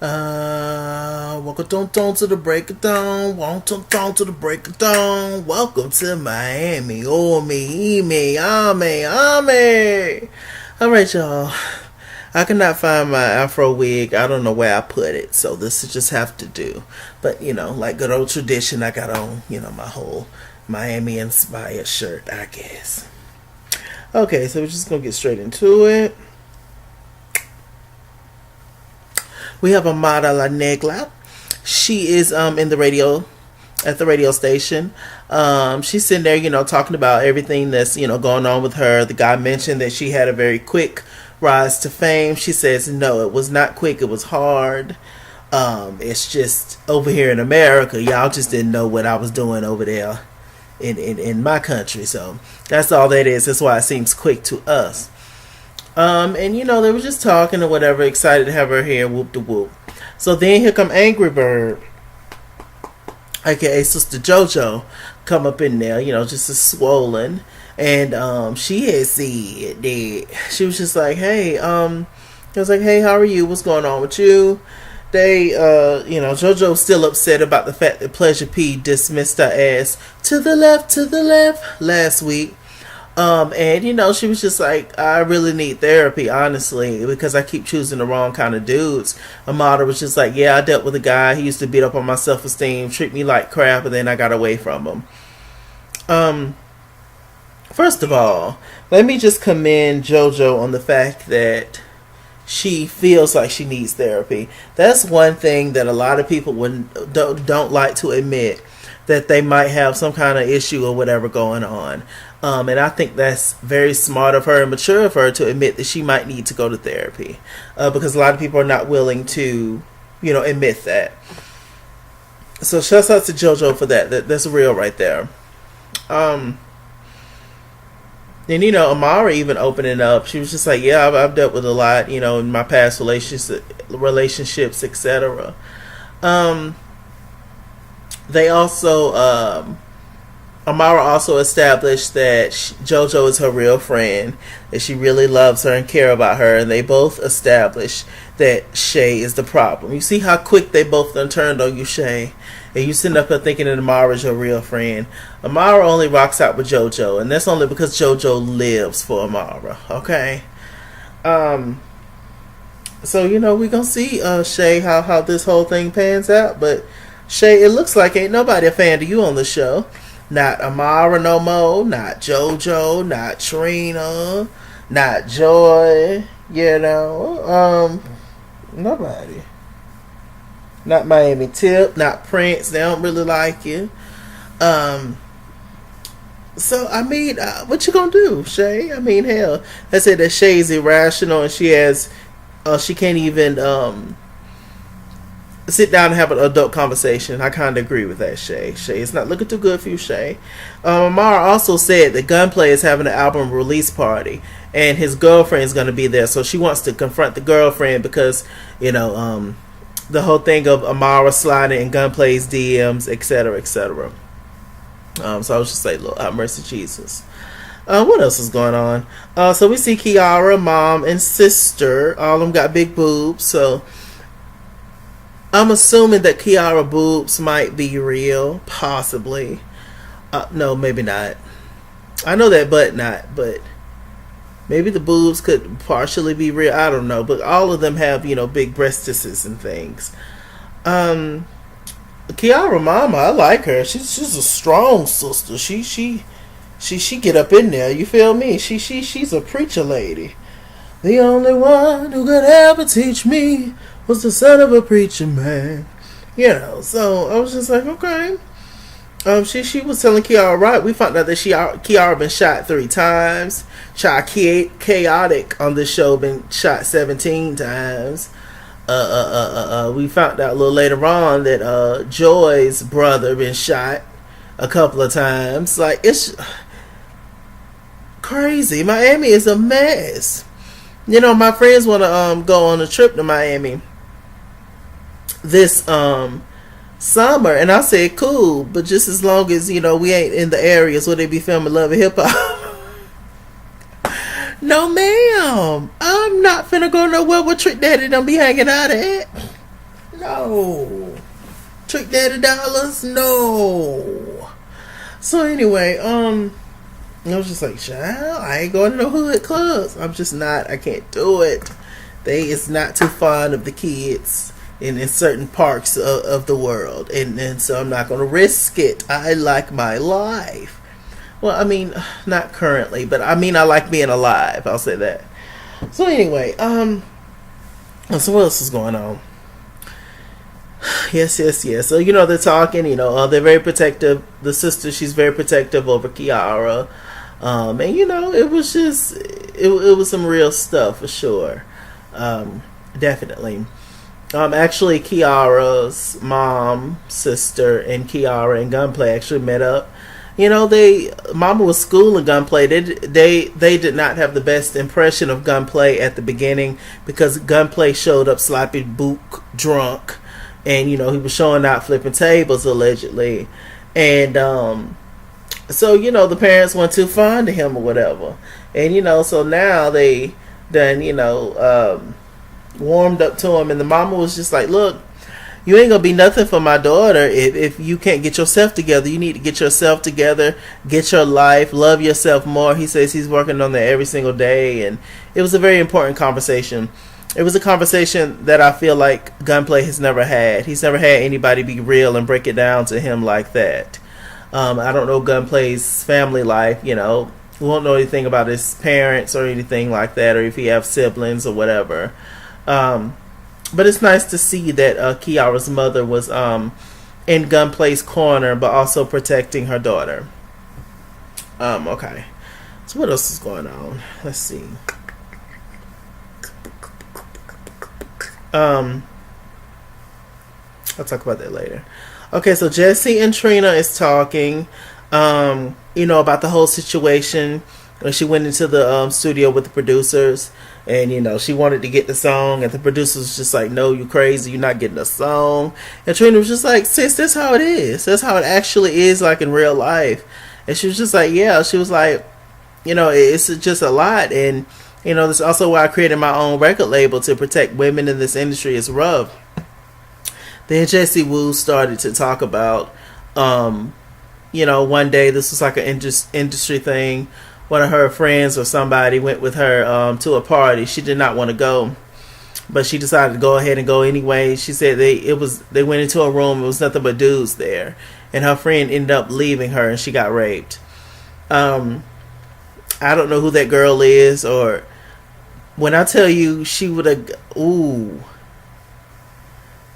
Welcome to the break of dawn. Welcome to the break of dawn. Welcome to Miami. Oh me, ame. All right, y'all. I cannot find my afro wig. I don't know where I put it, so this is just have to do. But like good old tradition, I got on my whole Miami inspired shirt, I guess. Okay, so we're just gonna get straight into it. We have Amara La Negra. She is in the radio, at the radio station. She's sitting there, talking about everything that's, going on with her. The guy mentioned that she had a very quick rise to fame. She says, no, it was not quick. It was hard. It's just over here in America, y'all just didn't know what I was doing over there in my country. So that's all that is. That's why it seems quick to us. And they were just talking or whatever, excited to have her here, whoop de whoop. So then here come Angry Bird, aka Sister JoJo, come up in there, just as swollen. And she had said that she was just like, hey, I was like, hey, how are you? What's going on with you? They, JoJo's still upset about the fact that Pleasure P dismissed her ass to the left last week. And she was just like, I really need therapy, honestly, because I keep choosing the wrong kind of dudes. Amada was just like, yeah, I dealt with a guy. He used to beat up on my self-esteem, treat me like crap, and then I got away from him. First of all, let me just commend JoJo on the fact that she feels like she needs therapy. That's one thing that a lot of people don't like to admit, that they might have some kind of issue or whatever going on. And I think that's very smart of her and mature of her to admit that she might need to go to therapy. Because a lot of people are not willing to, admit that. So shouts out to JoJo for that. That's real right there. And Amara even opening up, she was just like, yeah, I've dealt with a lot, in my past relationships, etc. They also, Amara also established that JoJo is her real friend, that she really loves her and care about her, and they both established that Shay is the problem. You see how quick they both done turned on you, Shay, and you sitting up there thinking that Amara is your real friend. Amara only rocks out with JoJo, and that's only because JoJo lives for Amara, okay? So, we gonna see, Shay, how this whole thing pans out, but Shay, it looks like ain't nobody a fan of you on the show. Not Amara no more, not JoJo, not Trina, not Joy, nobody. Not Miami Tip, not Prince, they don't really like you. So, I mean, what you gonna do, Shay? I mean, hell, they said that Shay's irrational and she can't even, sit down and have an adult conversation. I kind of agree with that, Shay. Shay, it's not looking too good for you, Shay. Amara also said that Gunplay is having an album release party, and his girlfriend is going to be there. So she wants to confront the girlfriend because, the whole thing of Amara sliding in Gunplay's DMs, etc., etc. So I was just like, Lord, have mercy, Jesus. What else is going on? So we see Kiara, mom, and sister. All of them got big boobs, so I'm assuming that Kiara boobs might be real, possibly. No, maybe not. I know that butt not, but maybe the boobs could partially be real. I don't know, but all of them have, big breastises and things. Kiara mama, I like her. She's a strong sister. She get up in there. You feel me? She's a preacher lady. The only one who could ever teach me was the son of a preacher man. So I was just like, okay. She was telling Kiara, right? We found out that Kiara been shot 3 times. Chaotic on this show been shot 17 times. We found out a little later on that Joy's brother been shot a couple of times. Like, it's crazy. Miami is a mess. My friends want to go on a trip to Miami this summer, and I said cool, but just as long as we ain't in the areas where they be filming Love and Hip Hop. No ma'am, I'm not finna go nowhere where Trick Daddy don't be hanging out at. No. Trick Daddy Dollars? No. So anyway, I was just like, child, I ain't going to no hood clubs. I'm just not. I can't do it. They is not too fond of the kids in certain parts of the world. And so I'm not going to risk it. I like my life. Well, I mean, not currently, but I mean, I like being alive. I'll say that. So anyway, so what else is going on? Yes. So, they're talking, they're very protective. The sister, she's very protective over Kiara. And, it was just, it was some real stuff for sure. Definitely. Actually, Kiara's mom, sister, and Kiara and Gunplay actually met up. Mama was schooling Gunplay. They did not have the best impression of Gunplay at the beginning because Gunplay showed up sloppy book drunk. And, he was showing out flipping tables, allegedly. And, so, the parents weren't too fond of him or whatever. And, so now they done, warmed up to him. And the mama was just like, look, you ain't going to be nothing for my daughter if you can't get yourself together. You need to get yourself together, get your life, love yourself more. He says he's working on that every single day. And it was a very important conversation. It was a conversation that I feel like Gunplay has never had. He's never had anybody be real and break it down to him like that. I don't know Gunplay's family life, We won't know anything about his parents or anything like that, or if he has siblings or whatever. But it's nice to see that Kiara's mother was in Gunplay's corner, but also protecting her daughter. Okay. So what else is going on? Let's see. I'll talk about that later. Okay, so Jessie and Trina is talking, about the whole situation. When she went into the studio with the producers, and she wanted to get the song, and the producers was just like, "No, you crazy, you're not getting a song." And Trina was just like, "Sis, that's how it is. That's how it actually is, like in real life." And she was just like, "Yeah." She was like, "It's just a lot." And that's also why I created my own record label to protect women in this industry. It's rough. Then Jessie Wu started to talk about, one day, this was like an industry thing. One of her friends or somebody went with her to a party. She did not want to go, but she decided to go ahead and go anyway. She said they went into a room. It was nothing but dudes there, and her friend ended up leaving her, and she got raped. I don't know who that girl is, or when I tell you she would have,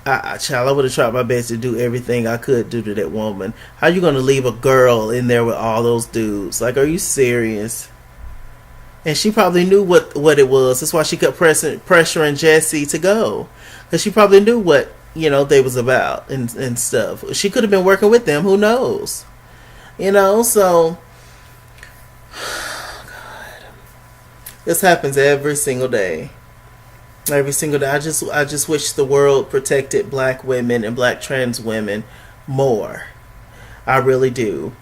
I would have tried my best to do everything I could do to that woman. How you gonna leave a girl in there with all those dudes? Like, are you serious? And she probably knew what it was. That's why she kept pressuring Jessie to go, because she probably knew what they was about and stuff. She could have been working with them. Who knows? So. This happens every single day. Every single day. I just wish the world protected black women and black trans women more. I really do.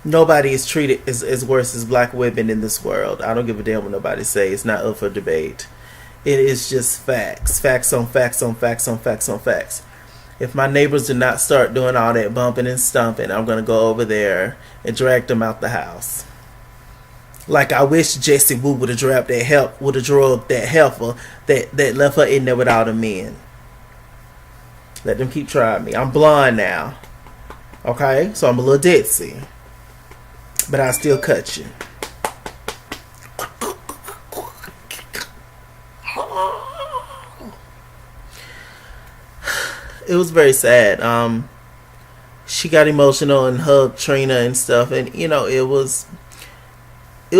Nobody is treated as worse as black women in this world. I don't give a damn what nobody say. It's not up for debate. It is just facts. Facts on facts on facts on facts on facts. If my neighbors do not start doing all that bumping and stumping, I'm going to go over there and drag them out the house. Like, I wish Jessie Wu would have drugged that heifer that left her in there with all the men. Let them keep trying me. I'm blonde now. Okay? So I'm a little ditzy. But I still cut you. It was very sad. She got emotional and hugged Trina and stuff. And, it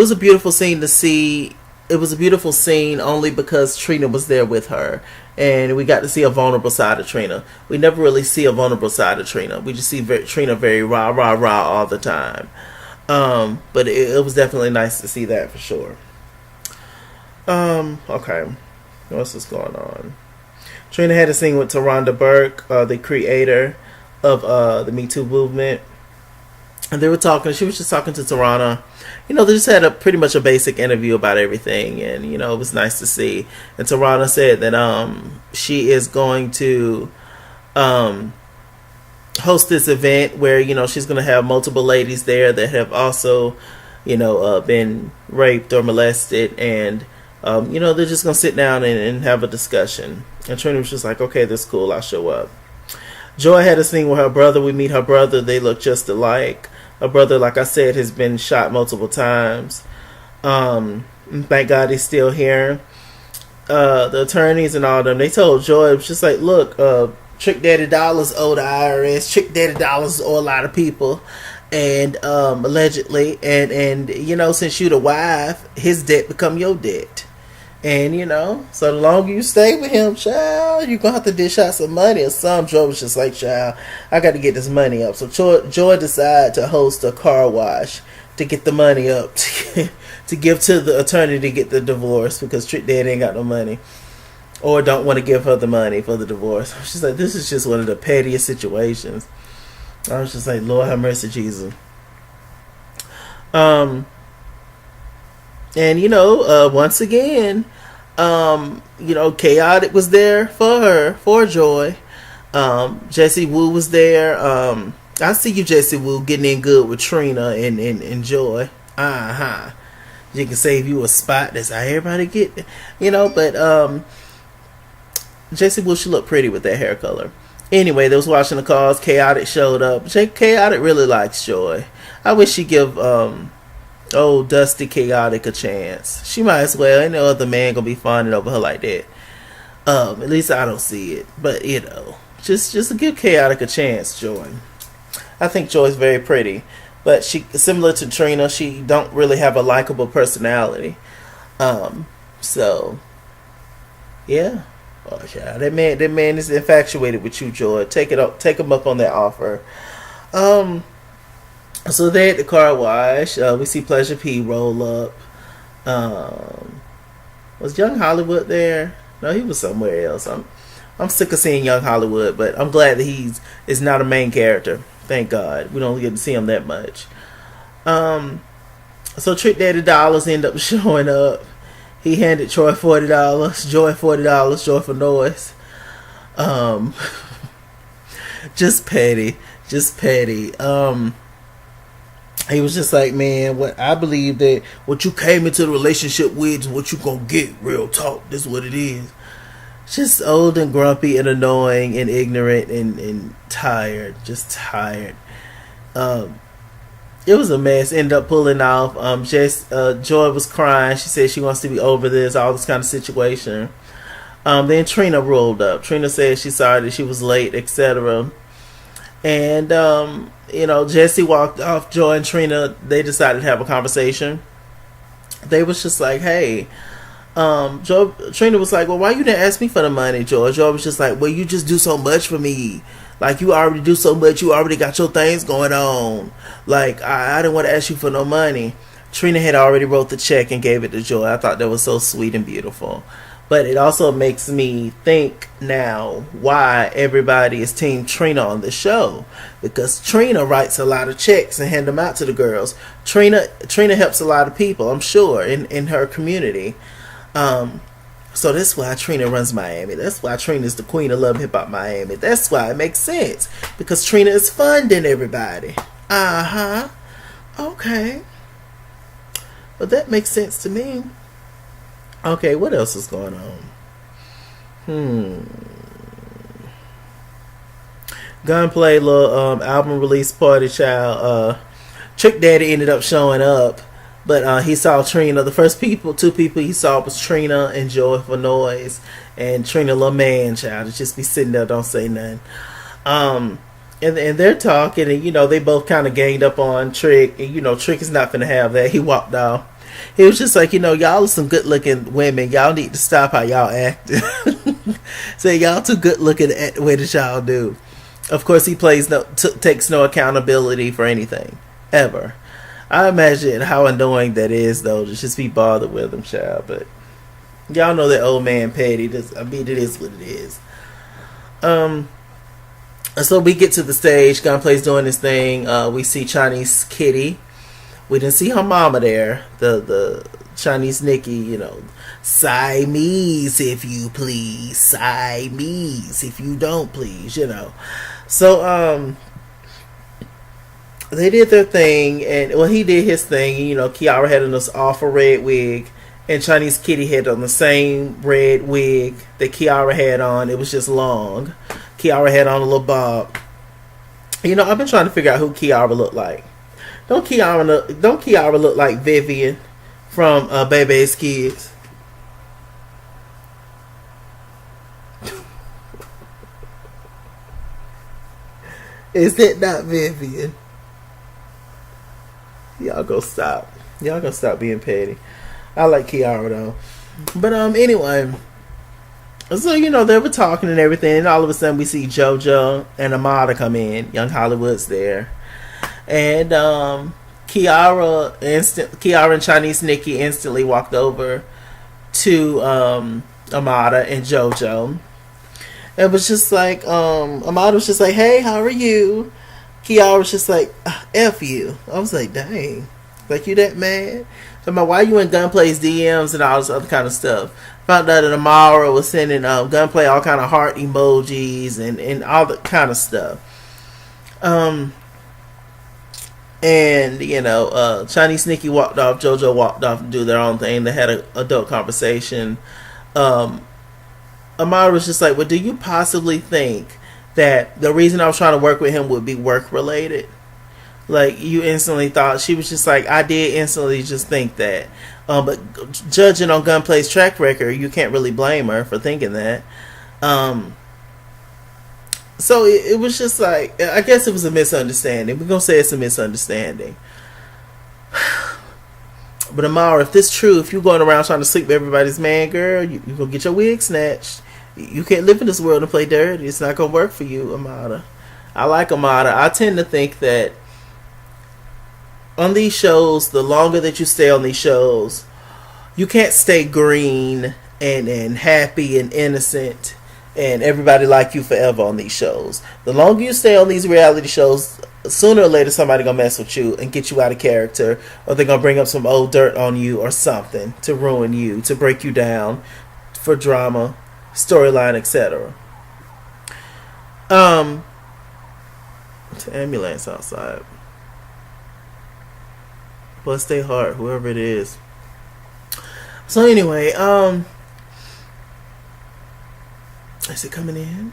was a beautiful scene to see. It was a beautiful scene only because Trina was there with her. And we got to see a vulnerable side of Trina. We never really see a vulnerable side of Trina. We just see Trina very rah, rah, rah all the time. But it was definitely nice to see that for sure. Okay. What else is going on? Trina had a scene with Taronda Burke, the creator of the Me Too movement. and they were talking. She was just talking to Tarana. They just had a pretty much a basic interview about everything, and it was nice to see. And Tarana said that she is going to host this event where she's going to have multiple ladies there that have also been raped or molested, and they're just going to sit down and have a discussion. And Trina was just like, okay, that's cool, I'll show up. Joy had a scene with her brother. We meet her brother. They look just alike. Her brother, like I said, has been shot multiple times. Thank God he's still here. The attorneys and all them, they told Joy, it was just like, look, Trick Daddy Dollars owe the IRS. Trick Daddy Dollars owe a lot of people, and allegedly, and since you the wife, his debt become your debt. And so the longer you stay with him, child, you're gonna have to dish out some money or some. Joy was just like, child, I got to get this money up. So Joy decided to host a car wash to get the money up to give to the attorney to get the divorce, because Trick Dad ain't got no money, or don't want to give her the money for the divorce. She's like, this is just one of the pettiest situations. I was just like, Lord have mercy, Jesus. And once again, Chaotic was there for Joy. Jessie Woo was there. I see you, Jessie Woo, getting in good with Trina and Joy. You can save you a spot. That's how everybody get, but Jessie Woo, she looked pretty with that hair color. Anyway, they was watching the calls. Chaotic showed up. Chaotic really likes Joy. I wish she'd give Dusty Chaotic a chance. She might as well. Ain't no other man gonna be fawning over her like that. At least I don't see it. But just give Chaotic a chance, Joy. I think Joy's very pretty, but she, similar to Trina, she don't really have a likable personality. So yeah. Oh, yeah, that man is infatuated with you, Joy. Take him up on that offer. So they at the car wash. We see Pleasure P roll up. Was Young Hollywood there? No, he was somewhere else. I'm sick of seeing Young Hollywood, but I'm glad that is not a main character. Thank God. We don't get to see him that much. So Trick Daddy Dollars end up showing up. He handed Troy $40, Joy $40, Joy for noise. Just petty. He was just like, man, what I believe that what you came into the relationship with is what you gonna get. Real talk. This is what it is. Just old and grumpy and annoying and ignorant and tired. Just tired. It was a mess. Ended up pulling off. Joy was crying. She said she wants to be over this, all this kind of situation. Then Trina rolled up. Trina said she's sorry that she was late, etc. And Jessie walked off. Joy and Trina, they decided to have a conversation. They was just like, hey, Trina was like, well, why you didn't ask me for the money, Joy? Joy was just like, well, you just do so much for me. Like, you already do so much. You already got your things going on. Like, I didn't want to ask you for no money. Trina had already wrote the check and gave it to Joy. I thought that was so sweet and beautiful. But it also makes me think now why everybody is Team Trina on the show. Because Trina writes a lot of checks and hand them out to the girls. Trina helps a lot of people, I'm sure, in her community. So that's why Trina runs Miami. That's why Trina is the queen of Love Hip Hop Miami. That's why it makes sense. Because Trina is funding everybody. Okay. Well, that makes sense to me. Okay, what else is going on? Gunplay little album release party, child. Trick Daddy ended up showing up, but he saw Trina. The first two people he saw was Trina and Joy for noise, and Trina little man, child, to just be sitting there, don't say nothing. And they're talking, and they both kind of ganged up on Trick, and Trick is not finna have that. He walked off. He was just like, y'all are some good looking women. Y'all need to stop how y'all act. So y'all too good looking at the way that y'all do. Of course, he takes no accountability for anything ever. I imagine how annoying that is, though, to just be bothered with him, child. But y'all know that old man petty. It is what it is. So we get to the stage. Gunplay's doing his thing. We see Chinese Kitty. We didn't see her mama there. The Chinese Nikki, Siamese if you please, Siamese if you don't please, So they did their thing, and he did his thing. Kiara had on this awful red wig, and Chinese Kitty had on the same red wig that Kiara had on. It was just long. Kiara had on a little bob. I've been trying to figure out who Kiara looked like. Don't Kiara look like Vivian from Bebe's Kids? Is it not Vivian? Y'all go stop. Y'all gonna stop being petty. I like Kiara though. But anyway. So, they were talking and everything, and all of a sudden we see JoJo and Amada come in. Young Hollywood's there. And Kiara and Chinese Nikki instantly walked over to Amada and JoJo. It was just like, Amada was just like, hey, how are you? Kiara was just like, F you. I was like, dang. Like, you that mad? So, why you in Gunplay's DMs and all this other kind of stuff? Found out that Amara was sending Gunplay all kind of heart emojis and all that kind of stuff. Chinese Nikki walked off. JoJo walked off to do their own thing. They had an adult conversation. Amara was just like, well, do you possibly think that the reason I was trying to work with him would be work related? Like, you instantly thought. She was just like, I did instantly just think that. But judging on Gunplay's track record, you can't really blame her for thinking that. So it was just like, I guess it was a misunderstanding. We're going to say it's a misunderstanding. But Amara, if this true, if you're going around trying to sleep with everybody's man, girl, you're going to get your wig snatched. You can't live in this world and play dirty. It's not going to work for you, Amara. I like Amara. I tend to think that on these shows, the longer that you stay on these shows, you can't stay green and happy and innocent and everybody like you forever on these shows. The longer you stay on these reality shows, sooner or later somebody gonna mess with you and get you out of character, or they're gonna bring up some old dirt on you or something to ruin you, to break you down for drama, storyline, etc. It's an ambulance outside. Bless their heart, whoever it is. So anyway, is it coming in?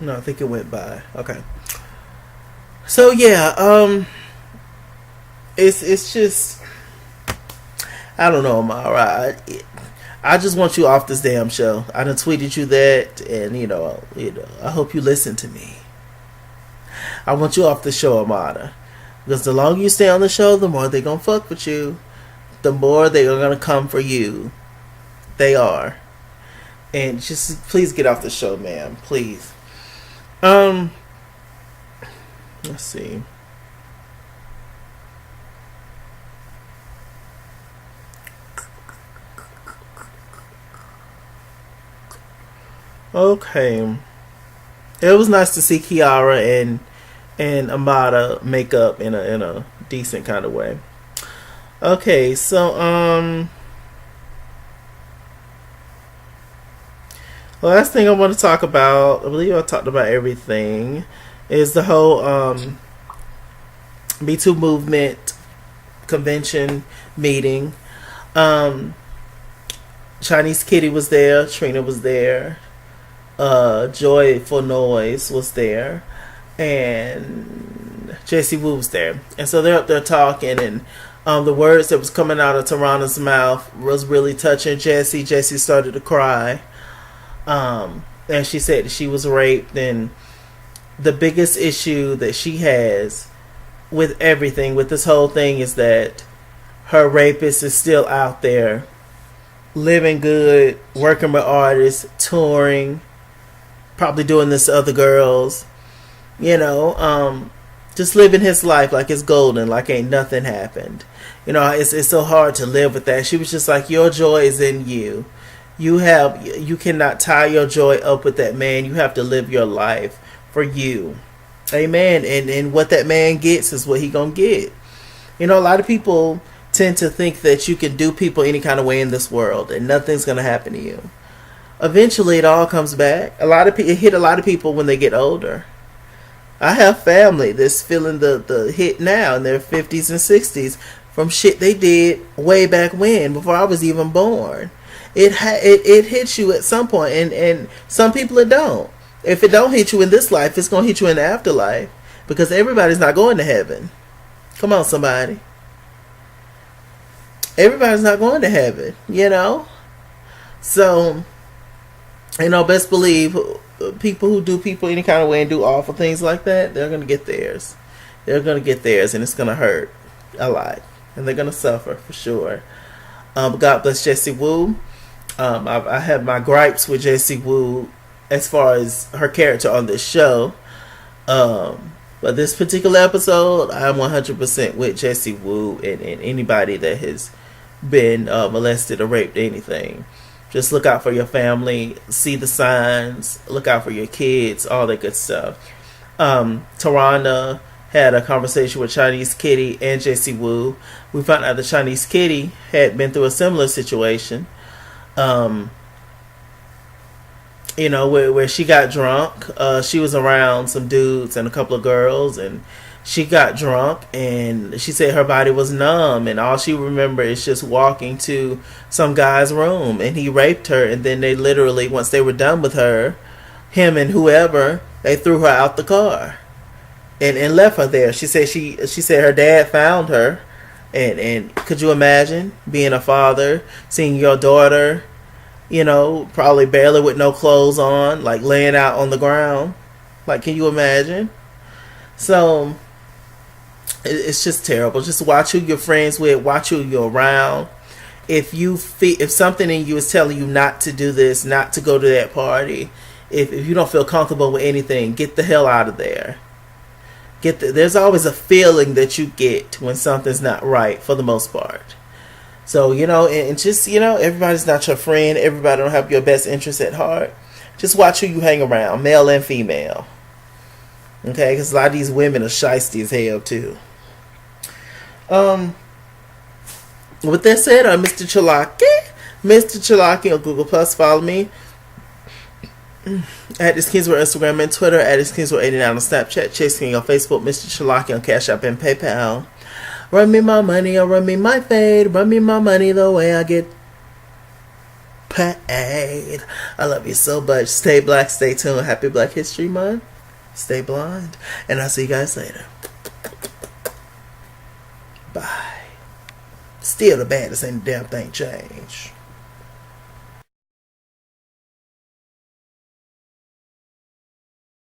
No, I think it went by. Okay. So yeah, it's just, I don't know, Amara. I just want you off this damn show. I done tweeted you that, and I hope you listen to me. I want you off the show, Amada. Because the longer you stay on the show, the more they gonna fuck with you. The more they are gonna come for you. They are. And just please get off the show, ma'am. Please. Let's see. Okay. It was nice to see Kiara and Amada make up in a decent kind of way. Okay, so the last thing I want to talk about, I believe I talked about everything, is the whole Me Too movement convention meeting. Chinese Kitty was there, Trina was there, Joyful Noise was there, and Jessie Wu was there. And so they're up there talking, and the words that was coming out of Tarana's mouth was really touching Jessie. Jessie started to cry. And she said that she was raped, and the biggest issue that she has with everything, with this whole thing, is that her rapist is still out there, living good, working with artists, touring, probably doing this to other girls, just living his life like it's golden, like ain't nothing happened. It's so hard to live with that. She was just like, your joy is in you. You cannot tie your joy up with that man. You have to live your life for you. Amen. And what that man gets is what he gonna get. You know, a lot of people tend to think that you can do people any kind of way in this world and nothing's gonna happen to you. Eventually it all comes back. It hit a lot of people when they get older. I have family that's feeling the hit now in their 50s and 60s from shit they did way back when, before I was even born. It hits you at some point, and some people it don't. If it don't hit you in this life, it's going to hit you in the afterlife, because everybody's not going to heaven. Come on, somebody. Everybody's not going to heaven, you know? So, you know, best believe people who do people any kind of way and do awful things like that, they're going to get theirs. They're going to get theirs, and it's going to hurt a lot. And they're going to suffer, for sure. God bless Jessie Woo. I have my gripes with Jessie Woo as far as her character on this show. But this particular episode, I'm 100% with Jessie Woo and anybody that has been molested or raped or anything. Just look out for your family, see the signs, look out for your kids, all that good stuff. Tarana had a conversation with Chinese Kitty and Jessie Woo. We found out that Chinese Kitty had been through a similar situation. You know, where she got drunk. She was around some dudes and a couple of girls, and she got drunk, and she said her body was numb, and all she remembered is just walking to some guy's room, and he raped her, and then they literally, once they were done with her, him and whoever, they threw her out the car and left her there. She said her dad found her, and could you imagine being a father, seeing your daughter, you know, probably barely with no clothes on, like laying out on the ground? Like, can you imagine? So it's just terrible. Just watch who you're friends with, watch who you're around. If something in you is telling you not to do this, not to go to that party, if you don't feel comfortable with anything, get the hell out of there. There's always a feeling that you get when something's not right, for the most part. So, you know, and just, you know, everybody's not your friend. Everybody don't have your best interest at heart. Just watch who you hang around, male and female. Okay, because a lot of these women are shiesty as hell too. With that said, I'm Mr. Chalaki on Google Plus. Follow me at this Kingsword Instagram and Twitter, at this Kingsword89 on Snapchat, Chase King on Facebook, Mr. Chalaki on Cash App and PayPal. Run me my money or run me my fade. Run me my money the way I get paid. I love you so much. Stay black, stay tuned. Happy Black History Month. Stay blind. And I'll see you guys later. Bye. Still the baddest, ain't the damn thing changed.